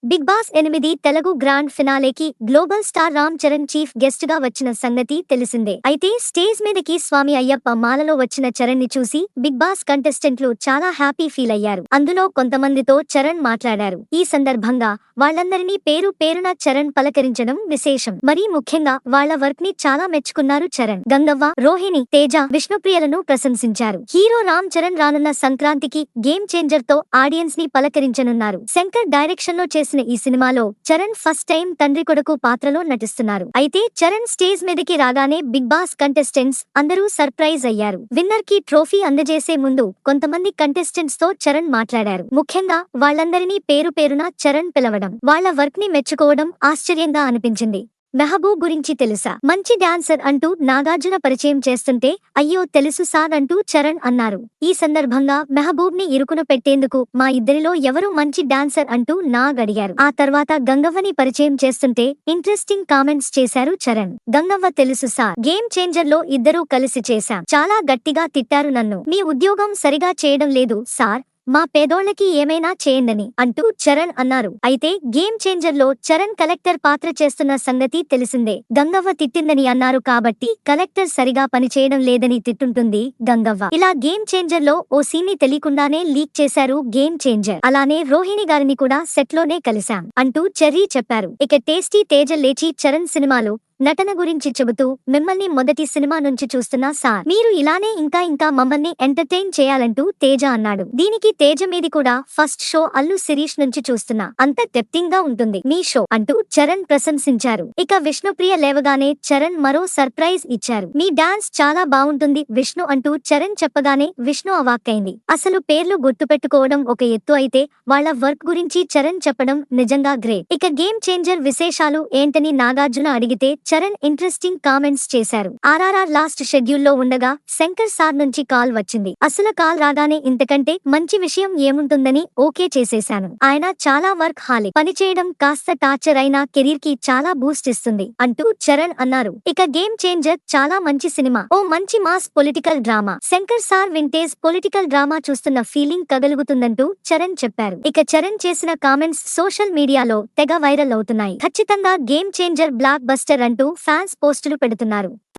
Big boss 8 Telugu grand ఫినాలేకి global star Ram Charan chief guest గా వచ్చిన సంగతి తెలిసిందే. అయితే స్టేజ్ మీదకి స్వామి అయ్యప్ప మాలలో వచ్చిన చరణ్ ని చూసి బిగ్ బాస్ కంటెస్టెంట్లు చాలా హ్యాపీ ఫీల్ అయ్యారు. అందులో కొంతమందితో చరణ్ మాట్లాడారు. ఈ సందర్భంగా వాళ్ళందరినీ పేరు పేరున చరణ్ పలకరించడం విశేషం. మరీ ముఖ్యంగా వాళ్ళ వర్క్ ని చాలా మెచ్చుకున్నారు చరణ్. గంగవ్వ, రోహిణి, తేజ, విష్ణుప్రియలను ప్రశంసించారు. హీరో రామ్ చరణ్ రానున్న సంక్రాంతికి గేమ్ చేంజర్ తో ఆడియన్స్ ని పలకరించనున్నారు. శంకర్ డైరెక్షన్ లో చేసిన ఈ సినిమాలో చరణ్ ఫస్ట్ టైం తండ్రి కొడుకు పాత్రలో నటిస్తున్నారు. అయితే చరణ్ స్టేజ్ మీదకి రాగానే బిగ్ బాస్ కంటెస్టెంట్స్ అందరూ సర్ప్రైజ్ అయ్యారు. విన్నర్ కి ట్రోఫీ అందజేసే ముందు కొంతమంది కంటెస్టెంట్స్ తో చరణ్ మాట్లాడారు. ముఖ్యంగా వాళ్ళందరినీ పేరు పేరున చరణ్ పిలవడం, వాళ్ళ వర్క్ ని మెచ్చుకోవడం ఆశ్చర్యంగా అనిపించింది. మెహబూబ్ గురించి తెలుసా? మంచి డాన్సర్ అంటూ నాగార్జున పరిచయం చేస్తుంటే అయ్యో తెలుసు సార్ అంటూ చరణ్ అన్నారు. ఈ సందర్భంగా మెహబూబ్ ని ఇరుకున పెట్టేందుకు మా ఇద్దరిలో ఎవరు మంచి డాన్సర్ అంటూ నాగ్ అడిగారు. ఆ తర్వాత గంగవ్వని పరిచయం చేస్తుంటే ఇంట్రెస్టింగ్ కామెంట్స్ చేశారు చరణ్. గంగవ్వ తెలుసు సార్, గేమ్ చేంజర్ లో ఇద్దరూ కలిసి చేశాం. చాలా గట్టిగా తిట్టారు నన్ను. మీ ఉద్యోగం సరిగా చేయడం లేదు సార్, మా పేదోళ్ళకి ఏమైనా చేయండని అంటూ చరణ్ అన్నారు. అయితే గేమ్ చేంజర్ లో చరణ్ కలెక్టర్ పాత్ర చేస్తున్న సంగతి తెలిసిందే. గంగవ్వ తిట్టిందని అన్నారు కాబట్టి కలెక్టర్ సరిగా పనిచేయడం లేదని తిట్టుంటుంది గంగవ్వ. ఇలా గేమ్ చేంజర్ లో ఓ సీన్ ని తెలియకుండానే లీక్ చేశారు గేమ్ చేంజర్. అలానే రోహిణి గారిని కూడా సెట్ లోనే కలిశాం అంటూ చెర్రీ చెప్పారు. ఇక టేస్టీ తేజ లేచి చరణ్ సినిమాలో నటన గురించి చెబుతూ మిమ్మల్ని మొదటి సినిమా నుంచి చూస్తున్నా సార్, మీరు ఇలానే ఇంకా మమ్మల్ని ఎంటర్టైన్ చేయాలంటూ తేజ అన్నాడు. దీనికి తేజ మీది కూడా ఫస్ట్ షో అల్లు శిరీష్ నుంచి చూస్తున్నా, అంత డెప్తింగ్ గా ఉంటుంది మీ షో అంటూ చరణ్ ప్రశంసించారు. ఇక విష్ణుప్రియ లేవగానే చరణ్ మరో సర్ప్రైజ్ ఇచ్చారు. మీ డాన్స్ చాలా బాగుంటుంది విష్ణు అంటూ చరణ్ చెప్పగానే విష్ణు అవాక్కైంది. అసలు పేర్లు గుర్తుపెట్టుకోవడం ఒక ఎత్తు అయితే వాళ్ళ వర్క్ గురించి చరణ్ చెప్పడం నిజంగా గ్రేట్. ఇక గేమ్ చేంజర్ విశేషాలు ఏంటని నాగార్జున అడిగితే చరణ్ ఇంట్రెస్టింగ్ కామెంట్స్ చేశారు. ఆర్ఆర్ఆర్ లాస్ట్ షెడ్యూల్ లో ఉండగా శంకర్ సార్ నుంచి కాల్ వచ్చింది. అసలు కాల్ రాగానే ఇంతకంటే మంచి విషయం ఏముంటుందని ఓకే చేసేశాను. ఆయన చాలా వర్క్ హాలి, పనిచేయడం కాస్త టార్చర్ అయినా కెరీర్ కి చాలా బూస్ట్ ఇస్తుంది అంటూ చరణ్ అన్నారు. ఇక గేమ్ చేంజర్ చాలా మంచి సినిమా, ఓ మంచి mass political drama. Shankar sir vintage political drama చూస్తున్న ఫీలింగ్ కగలుగుతుందంటూ చరణ్ చెప్పారు. ఇక చరణ్ చేసిన కామెంట్స్ సోషల్ మీడియాలో తెగ వైరల్ అవుతున్నాయి. ఖచ్చితంగా గేమ్ చేంజర్ బ్లాక్ బస్టర్ అంటూ ఫ్యాన్స్ పోస్టులు పెడుతున్నారు.